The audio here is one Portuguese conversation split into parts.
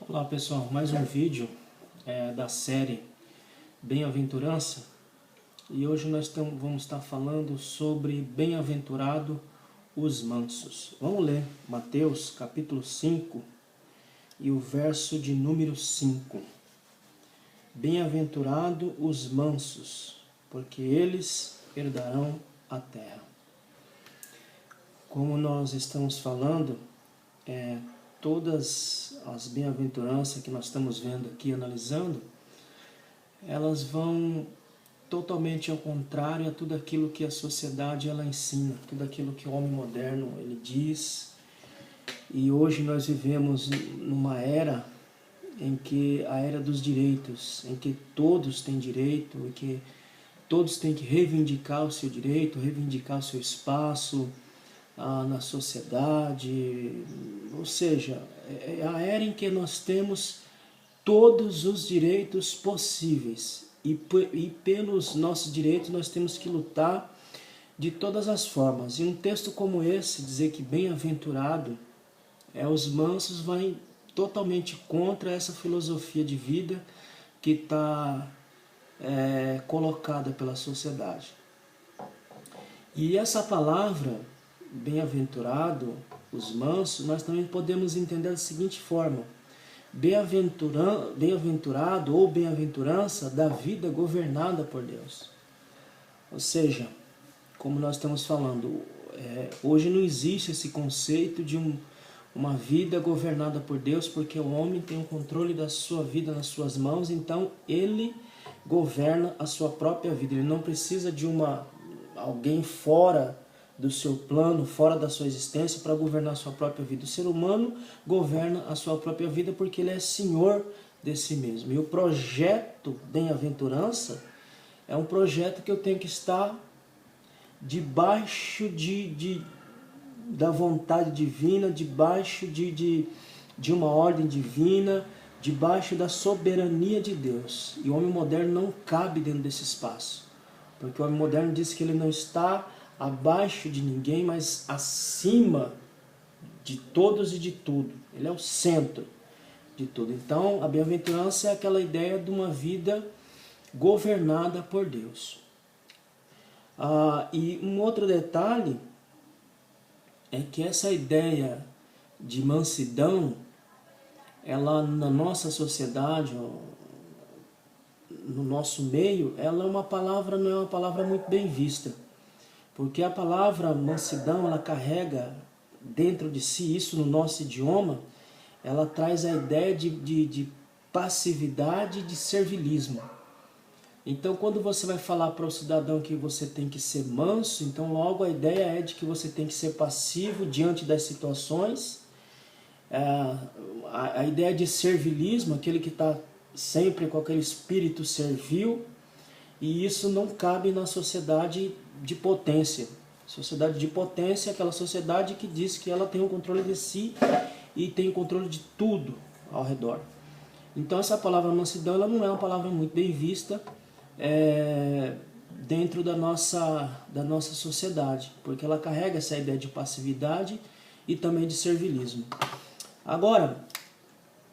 Olá pessoal, mais um vídeo da série Bem-aventurança, e hoje nós vamos estar falando sobre bem-aventurado os mansos. Vamos ler Mateus capítulo 5 e o verso de número 5. Bem-aventurado os mansos, porque eles herdarão a terra. Como nós estamos falando, todas as bem-aventuranças que nós estamos vendo aqui, analisando, elas vão totalmente ao contrário a tudo aquilo que a sociedade ela ensina, tudo aquilo que o homem moderno ele diz. E hoje nós vivemos numa era em que a era dos direitos, em que todos têm direito, em que todos têm que reivindicar o seu direito, reivindicar o seu espaço na sociedade. Ou seja, é a era em que nós temos todos os direitos possíveis e pelos nossos direitos nós temos que lutar de todas as formas. E um texto como esse, dizer que bem-aventurado os mansos, vai totalmente contra essa filosofia de vida que está colocada pela sociedade. E essa palavra bem-aventurado, os mansos, nós também podemos entender da seguinte forma: bem-aventurado ou bem-aventurança da vida governada por Deus. Ou seja, como nós estamos falando, hoje não existe esse conceito de uma vida governada por Deus, porque o homem tem o controle da sua vida nas suas mãos, então ele governa a sua própria vida. Ele não precisa de alguém fora do seu plano, fora da sua existência, para governar a sua própria vida. O ser humano governa a sua própria vida porque ele é senhor de si mesmo. E o projeto bem-aventurança é um projeto que eu tenho que estar debaixo da vontade divina, debaixo de uma ordem divina, debaixo da soberania de Deus. E o homem moderno não cabe dentro desse espaço, porque o homem moderno diz que ele não está abaixo de ninguém, mas acima de todos e de tudo. Ele é o centro de tudo. Então, a bem-aventurança é aquela ideia de uma vida governada por Deus. E um outro detalhe é que essa ideia de mansidão, ela na nossa sociedade, no nosso meio, ela não é uma palavra muito bem vista. Porque a palavra mansidão, ela carrega dentro de si, isso no nosso idioma, ela traz a ideia de passividade e de servilismo. Então, quando você vai falar para o cidadão que você tem que ser manso, então logo a ideia é de que você tem que ser passivo diante das situações. A ideia de servilismo, aquele que está sempre com aquele espírito servil, e isso não cabe na sociedade de potência. Sociedade de potência é aquela sociedade que diz que ela tem o controle de si e tem o controle de tudo ao redor. Então essa palavra mansidão, ela não é uma palavra muito bem vista dentro da nossa sociedade, porque ela carrega essa ideia de passividade e também de servilismo. Agora,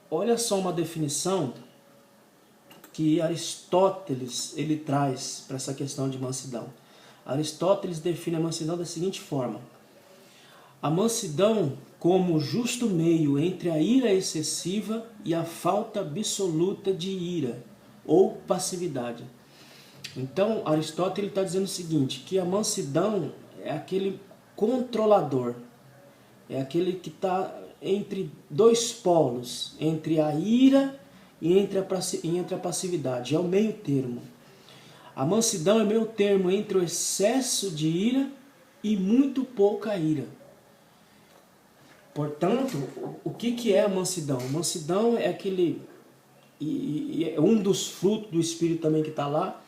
olha só uma definição que Aristóteles ele traz para essa questão de mansidão. Aristóteles define a mansidão da seguinte forma: a mansidão como justo meio entre a ira excessiva e a falta absoluta de ira ou passividade. Então Aristóteles está dizendo o seguinte, que a mansidão é aquele controlador, é aquele que está entre dois polos, entre a ira e entre a passividade, é o meio termo. A mansidão é o meio termo entre o excesso de ira e muito pouca ira. Portanto, o que é a mansidão? A mansidão é é um dos frutos do Espírito também que está lá,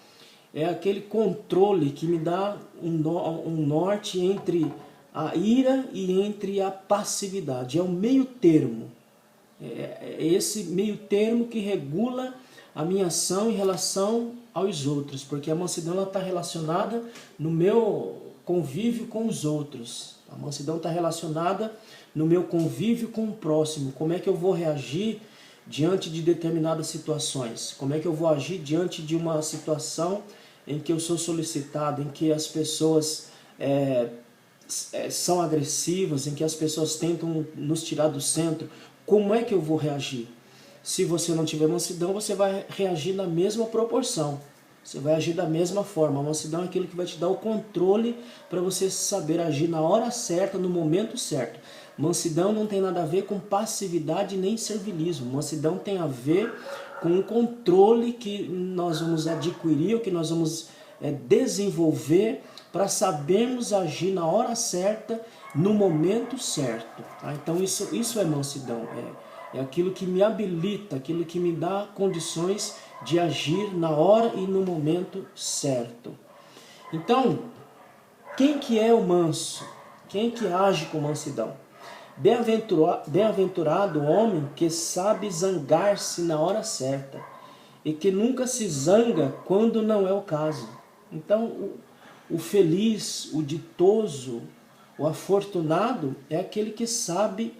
é aquele controle que me dá um norte entre a ira e entre a passividade, é o meio termo. É esse meio termo que regula a minha ação em relação aos outros, porque a mansidão está relacionada no meu convívio com os outros. A mansidão está relacionada no meu convívio com o próximo. Como é que eu vou reagir diante de determinadas situações? Como é que eu vou agir diante de uma situação em que eu sou solicitado, em que as pessoas são agressivas, em que as pessoas tentam nos tirar do centro? Como é que eu vou reagir? Se você não tiver mansidão, você vai reagir na mesma proporção. Você vai agir da mesma forma. A mansidão é aquilo que vai te dar o controle para você saber agir na hora certa, no momento certo. Mansidão não tem nada a ver com passividade nem servilismo. Mansidão tem a ver com o controle que nós vamos adquirir, ou que nós vamos desenvolver para sabermos agir na hora certa, no momento certo. Tá? Então isso é mansidão. É aquilo que me habilita, aquilo que me dá condições de agir na hora e no momento certo. Então, quem que é o manso? Quem que age com mansidão? Bem-aventurado o homem que sabe zangar-se na hora certa e que nunca se zanga quando não é o caso. Então, o feliz, o ditoso, o afortunado é aquele que sabe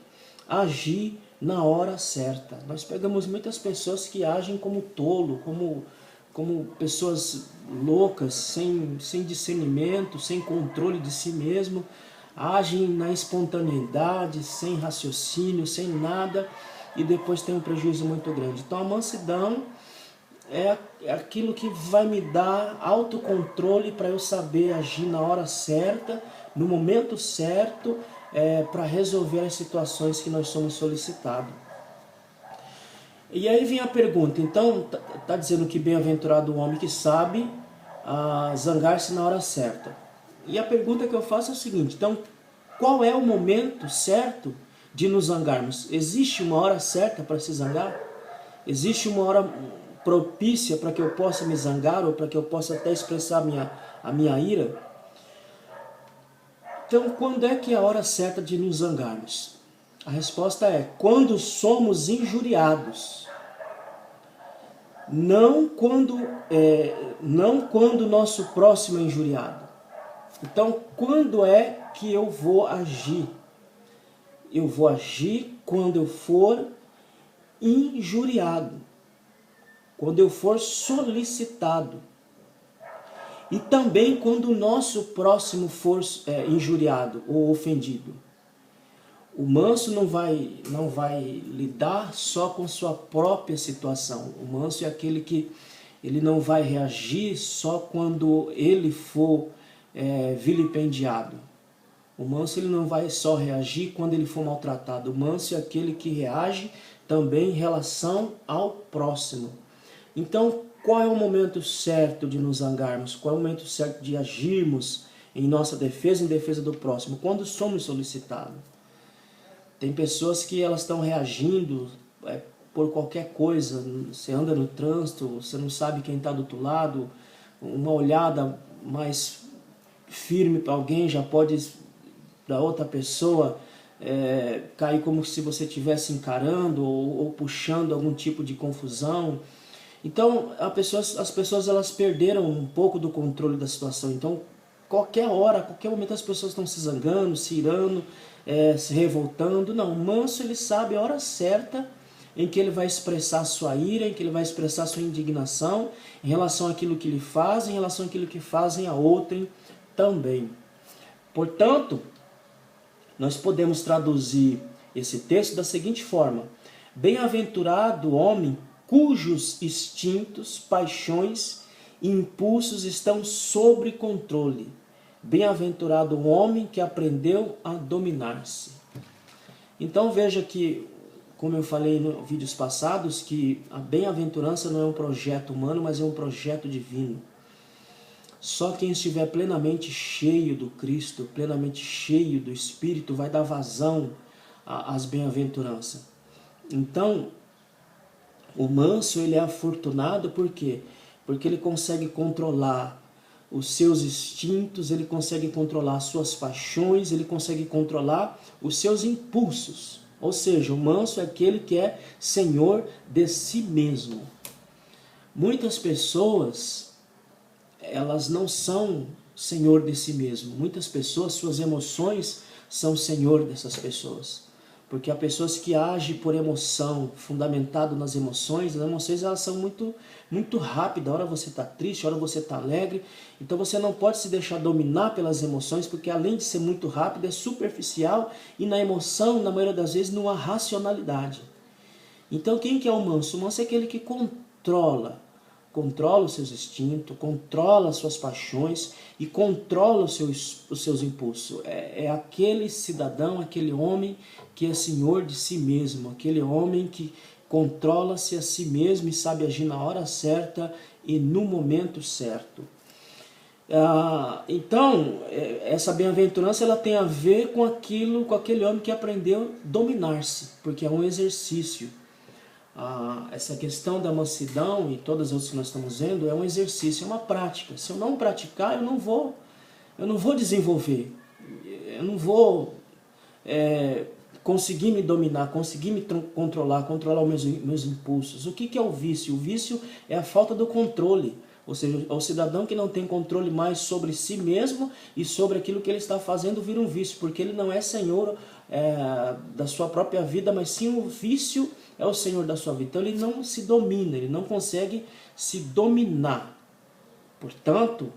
agir na hora certa. Nós pegamos muitas pessoas que agem como tolo, como pessoas loucas, sem discernimento, sem controle de si mesmo, agem na espontaneidade, sem raciocínio, sem nada, e depois tem um prejuízo muito grande. Então a mansidão é aquilo que vai me dar autocontrole para eu saber agir na hora certa, no momento certo, para resolver as situações que nós somos solicitados. E aí vem a pergunta, então está dizendo que bem-aventurado o homem que sabe zangar-se na hora certa. E a pergunta que eu faço é o seguinte, então qual é o momento certo de nos zangarmos? Existe uma hora certa para se zangar? Existe uma hora propícia para que eu possa me zangar, ou para que eu possa até expressar a minha ira? Então, quando é que é a hora certa de nos zangarmos? A resposta é quando somos injuriados. Não quando o nosso próximo é injuriado. Então, quando é que eu vou agir? Eu vou agir quando eu for injuriado. Quando eu for solicitado. E também quando o nosso próximo for injuriado ou ofendido. O manso não vai lidar só com sua própria situação. O manso é aquele que ele não vai reagir só quando ele for vilipendiado. O manso ele não vai só reagir quando ele for maltratado. O manso é aquele que reage também em relação ao próximo. Então, qual é o momento certo de nos zangarmos? Qual é o momento certo de agirmos em nossa defesa, em defesa do próximo? Quando somos solicitados. Tem pessoas que elas estão reagindo por qualquer coisa. Você anda no trânsito, você não sabe quem está do outro lado. Uma olhada mais firme para alguém já pode, para outra pessoa, cair como se você estivesse encarando ou puxando algum tipo de confusão. Então, as pessoas elas perderam um pouco do controle da situação. Então, qualquer hora, qualquer momento as pessoas estão se zangando, se irando, se revoltando. Não, o manso ele sabe a hora certa em que ele vai expressar a sua ira, em que ele vai expressar a sua indignação em relação àquilo que lhe fazem, em relação àquilo que fazem a outrem também. Portanto, nós podemos traduzir esse texto da seguinte forma: bem-aventurado o homem cujos instintos, paixões e impulsos estão sob controle. Bem-aventurado o homem que aprendeu a dominar-se. Então veja que, como eu falei em vídeos passados, que a bem-aventurança não é um projeto humano, mas é um projeto divino. Só quem estiver plenamente cheio do Cristo, plenamente cheio do Espírito, vai dar vazão às bem-aventuranças. Então, o manso ele é afortunado por quê? Porque ele consegue controlar os seus instintos, ele consegue controlar as suas paixões, ele consegue controlar os seus impulsos. Ou seja, o manso é aquele que é senhor de si mesmo. Muitas pessoas, elas não são senhor de si mesmo. Muitas pessoas, suas emoções são senhor dessas pessoas. Porque há pessoas que agem por emoção, fundamentado nas emoções. As emoções elas são muito rápidas. Hora você está triste, hora você está alegre. Então você não pode se deixar dominar pelas emoções, porque além de ser muito rápido, é superficial e na emoção, na maioria das vezes, não há racionalidade. Então quem que é o manso? O manso é aquele que controla os seus instintos, controla as suas paixões e controla os seus impulsos. É aquele cidadão, aquele homem que é senhor de si mesmo, aquele homem que controla-se a si mesmo e sabe agir na hora certa e no momento certo. Então, essa bem-aventurança ela tem a ver com aquele homem que aprendeu a dominar-se, porque é um exercício. Essa questão da mansidão e todas as outras que nós estamos vendo é um exercício, é uma prática. Se eu não praticar, eu não vou desenvolver, eu não vou conseguir me dominar, conseguir me controlar os meus impulsos. O que é o vício? O vício é a falta do controle, ou seja, o cidadão que não tem controle mais sobre si mesmo e sobre aquilo que ele está fazendo vira um vício, porque ele não é senhor da sua própria vida, mas sim o vício é o senhor da sua vida. Então ele não se domina, ele não consegue se dominar. Portanto,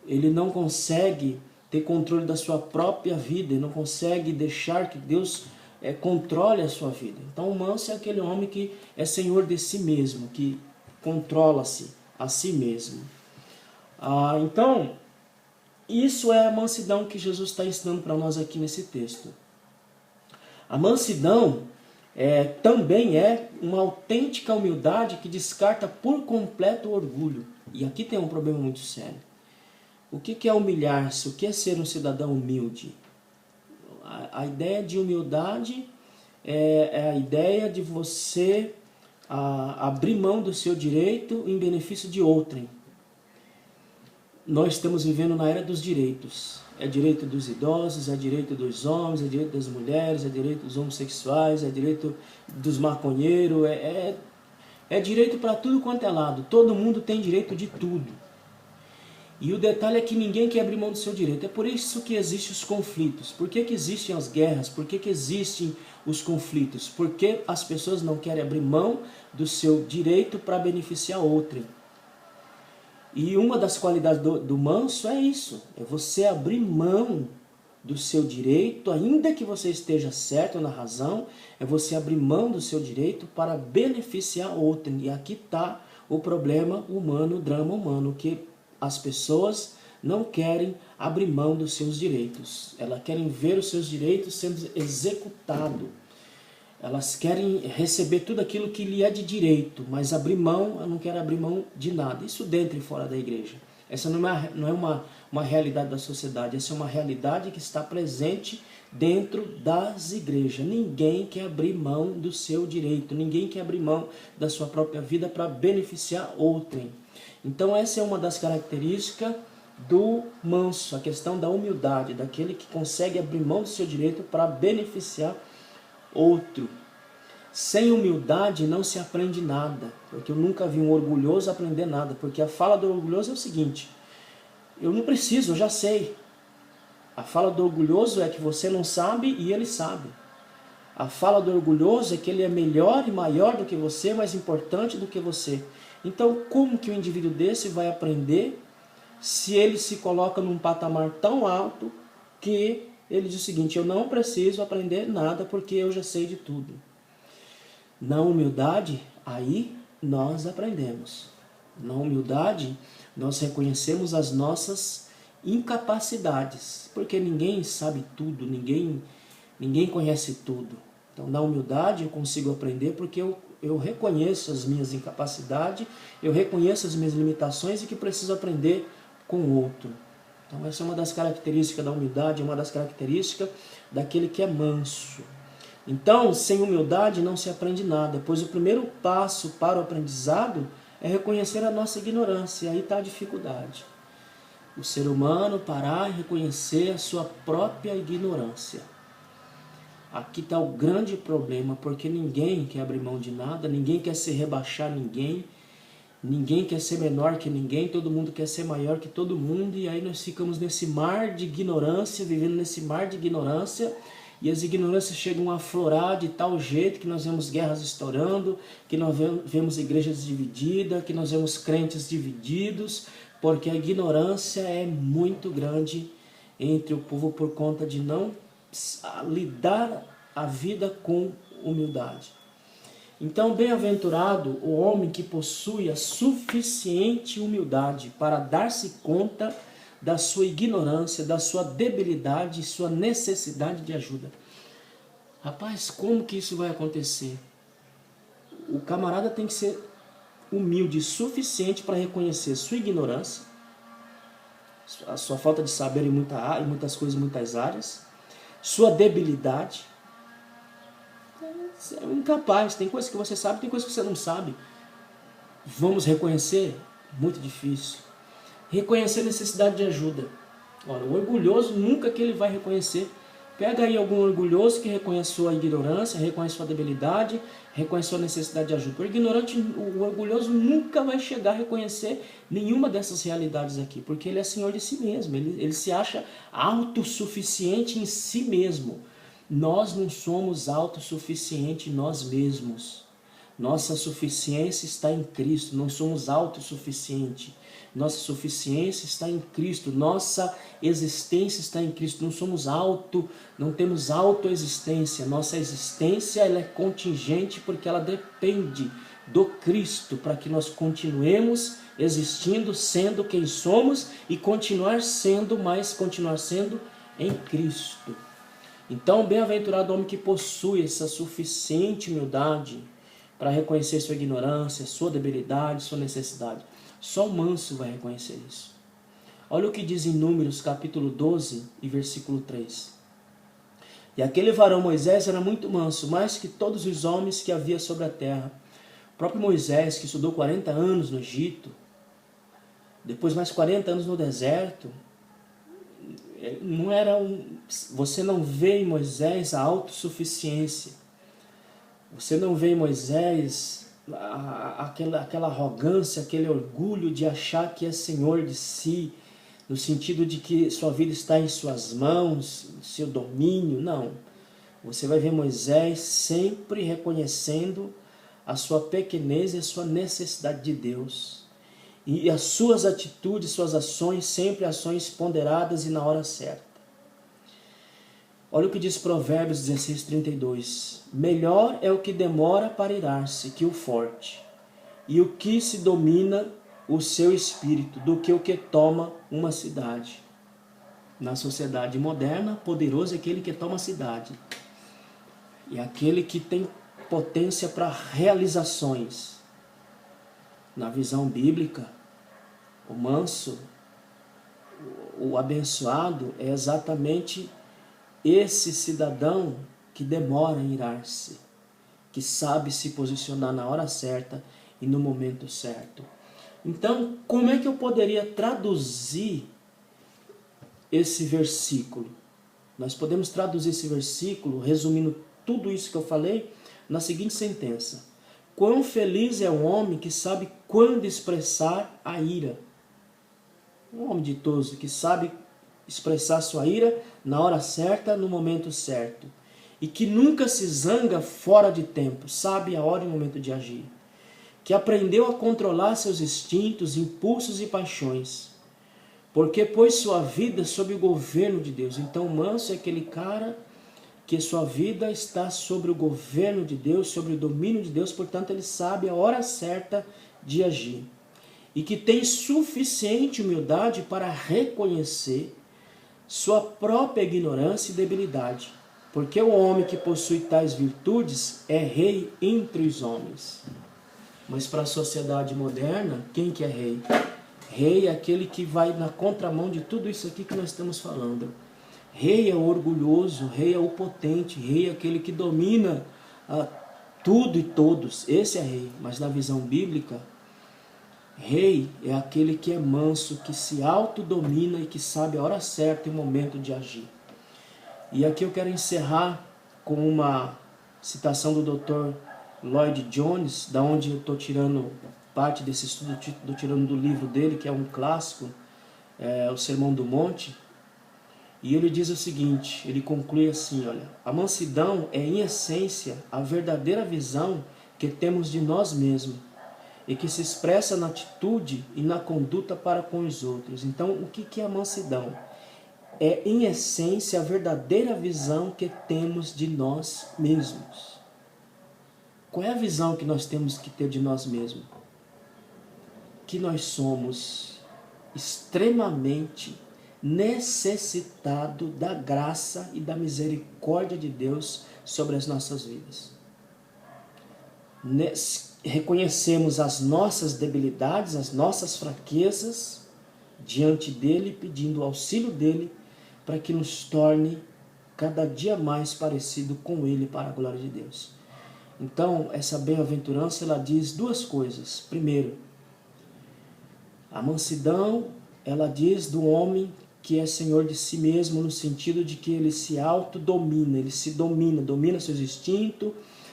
ele não consegue ter controle da sua própria vida, ele não consegue deixar que Deus controle a sua vida. Então o manso é aquele homem que é senhor de si mesmo, que controla-se a si mesmo. Então, isso é a mansidão que Jesus está ensinando para nós aqui nesse texto. A mansidão também é uma autêntica humildade que descarta por completo o orgulho. E aqui tem um problema muito sério. O que é humilhar-se? O que é ser um cidadão humilde? A ideia de humildade é a ideia de você abrir mão do seu direito em benefício de outrem. Nós estamos vivendo na era dos direitos. É direito dos idosos, é direito dos homens, é direito das mulheres, é direito dos homossexuais, é direito dos maconheiros, é direito para tudo quanto é lado. Todo mundo tem direito de tudo. E o detalhe é que ninguém quer abrir mão do seu direito. É por isso que existem os conflitos. Por que existem as guerras? Por que existem os conflitos? Porque as pessoas não querem abrir mão do seu direito para beneficiar outrem. E uma das qualidades do manso é isso, é você abrir mão do seu direito, ainda que você esteja certo na razão, é você abrir mão do seu direito para beneficiar outrem. E aqui está o problema humano, o drama humano, que as pessoas não querem abrir mão dos seus direitos. Elas querem ver os seus direitos sendo executados. Elas querem receber tudo aquilo que lhe é de direito, mas abrir mão, eu não quero abrir mão de nada. Isso dentro e fora da igreja. Essa não é uma realidade da sociedade, essa é uma realidade que está presente dentro das igrejas. Ninguém quer abrir mão do seu direito, ninguém quer abrir mão da sua própria vida para beneficiar outrem. Então essa é uma das características do manso, a questão da humildade, daquele que consegue abrir mão do seu direito para beneficiar outro. Sem humildade não se aprende nada, porque eu nunca vi um orgulhoso aprender nada, porque a fala do orgulhoso é o seguinte: eu não preciso, eu já sei. A fala do orgulhoso é que você não sabe e ele sabe. A fala do orgulhoso é que ele é melhor e maior do que você, mais importante do que você. Então, como que o indivíduo desse vai aprender se ele se coloca num patamar tão alto que ele diz o seguinte: eu não preciso aprender nada porque eu já sei de tudo. Na humildade, aí nós aprendemos. Na humildade, nós reconhecemos as nossas incapacidades, porque ninguém sabe tudo, ninguém conhece tudo. Então, na humildade, eu consigo aprender porque eu reconheço as minhas incapacidades, eu reconheço as minhas limitações e que preciso aprender com o outro. Então essa é uma das características da humildade, uma das características daquele que é manso. Então, sem humildade não se aprende nada, pois o primeiro passo para o aprendizado é reconhecer a nossa ignorância, e aí está a dificuldade. O ser humano parar e reconhecer a sua própria ignorância. Aqui está o grande problema, porque ninguém quer abrir mão de nada, ninguém quer se rebaixar ninguém, ninguém quer ser menor que ninguém, todo mundo quer ser maior que todo mundo, e aí nós ficamos nesse mar de ignorância, vivendo nesse mar de ignorância, e as ignorâncias chegam a aflorar de tal jeito que nós vemos guerras estourando, que nós vemos igrejas divididas, que nós vemos crentes divididos, porque a ignorância é muito grande entre o povo por conta de não lidar a vida com humildade. Então, bem-aventurado o homem que possui a suficiente humildade para dar-se conta da sua ignorância, da sua debilidade e sua necessidade de ajuda. Rapaz, como que isso vai acontecer? O camarada tem que ser humilde o suficiente para reconhecer sua ignorância, a sua falta de saber em muitas coisas, em muitas áreas, sua debilidade. É incapaz, tem coisas que você sabe, tem coisas que você não sabe. Vamos reconhecer? Muito difícil. Reconhecer a necessidade de ajuda. Olha, o orgulhoso nunca que ele vai reconhecer. Pega aí algum orgulhoso que reconhece sua ignorância, reconhece sua debilidade, reconhece sua necessidade de ajuda. O orgulhoso nunca vai chegar a reconhecer nenhuma dessas realidades aqui, porque ele é senhor de si mesmo, ele se acha autossuficiente em si mesmo. Nós não somos autossuficientes em nós mesmos. Nossa suficiência está em Cristo, não somos autossuficientes. Nossa suficiência está em Cristo, nossa existência está em Cristo, não temos autoexistência, nossa existência ela é contingente porque ela depende do Cristo para que nós continuemos existindo, sendo quem somos e continuar sendo em Cristo. Então, bem-aventurado o homem que possui essa suficiente humildade para reconhecer sua ignorância, sua debilidade, sua necessidade. Só o manso vai reconhecer isso. Olha o que diz em Números capítulo 12 e versículo 3. E aquele varão Moisés era muito manso, mais que todos os homens que havia sobre a terra. O próprio Moisés, que estudou 40 anos no Egito, depois mais 40 anos no deserto, você não vê em Moisés a autossuficiência. Você não vê em Moisés aquela arrogância, aquele orgulho de achar que é senhor de si, no sentido de que sua vida está em suas mãos, seu domínio. Não. Você vai ver Moisés sempre reconhecendo a sua pequenez e a sua necessidade de Deus. E as suas atitudes, suas ações, sempre ações ponderadas e na hora certa. Olha o que diz Provérbios 16:32. Melhor é o que demora para irar-se que o forte, e o que se domina o seu espírito, do que o que toma uma cidade. Na sociedade moderna, poderoso é aquele que toma a cidade. E aquele que tem potência para realizações. Na visão bíblica, o manso, o abençoado é exatamente esse cidadão que demora em irar-se, que sabe se posicionar na hora certa e no momento certo. Então, como é que eu poderia traduzir esse versículo? Nós podemos traduzir esse versículo, resumindo tudo isso que eu falei, na seguinte sentença: quão feliz é o homem que sabe quando expressar a ira. Um homem ditoso que sabe expressar sua ira na hora certa, no momento certo. E que nunca se zanga fora de tempo, sabe a hora e o momento de agir. Que aprendeu a controlar seus instintos, impulsos e paixões. Porque pôs sua vida sob o governo de Deus. Então, o manso é aquele cara que sua vida está sobre o governo de Deus, sobre o domínio de Deus, portanto ele sabe a hora certa de agir. E que tem suficiente humildade para reconhecer sua própria ignorância e debilidade. Porque o homem que possui tais virtudes é rei entre os homens. Mas para a sociedade moderna, quem que é rei? Rei é aquele que vai na contramão de tudo isso aqui que nós estamos falando. Rei é o orgulhoso, rei é o potente, rei é aquele que domina tudo e todos. Esse é rei. Mas na visão bíblica, rei é aquele que é manso, que se autodomina e que sabe a hora certa e o momento de agir. E aqui eu quero encerrar com uma citação do Dr. Lloyd Jones, da onde eu estou tirando parte desse estudo, estou tirando do livro dele, que é um clássico, o Sermão do Monte. E ele diz o seguinte, ele conclui assim, olha, a mansidão é em essência a verdadeira visão que temos de nós mesmos e que se expressa na atitude e na conduta para com os outros. Então, o que é a mansidão? É em essência a verdadeira visão que temos de nós mesmos. Qual é a visão que nós temos que ter de nós mesmos? Que nós somos extremamente necessitado da graça e da misericórdia de Deus sobre as nossas vidas. Reconhecemos as nossas debilidades, as nossas fraquezas diante dele, pedindo o auxílio dele para que nos torne cada dia mais parecido com ele para a glória de Deus. Então, essa bem-aventurança, ela diz duas coisas. Primeiro, a mansidão, ela diz do homem que é senhor de si mesmo, no sentido de que ele se autodomina, ele se domina seus instintos,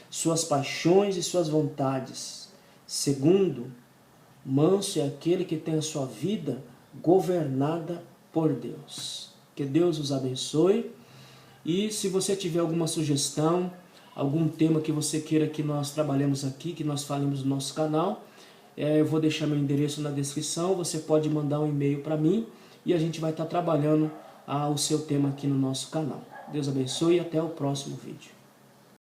suas paixões e suas vontades. Segundo, manso é aquele que tem a sua vida governada por Deus. Que Deus os abençoe. E se você tiver alguma sugestão, algum tema que você queira que nós trabalhemos aqui, que nós falemos no nosso canal, eu vou deixar meu endereço na descrição, você pode mandar um e-mail para mim e a gente vai estar trabalhando o seu tema aqui no nosso canal. Deus abençoe e até o próximo vídeo.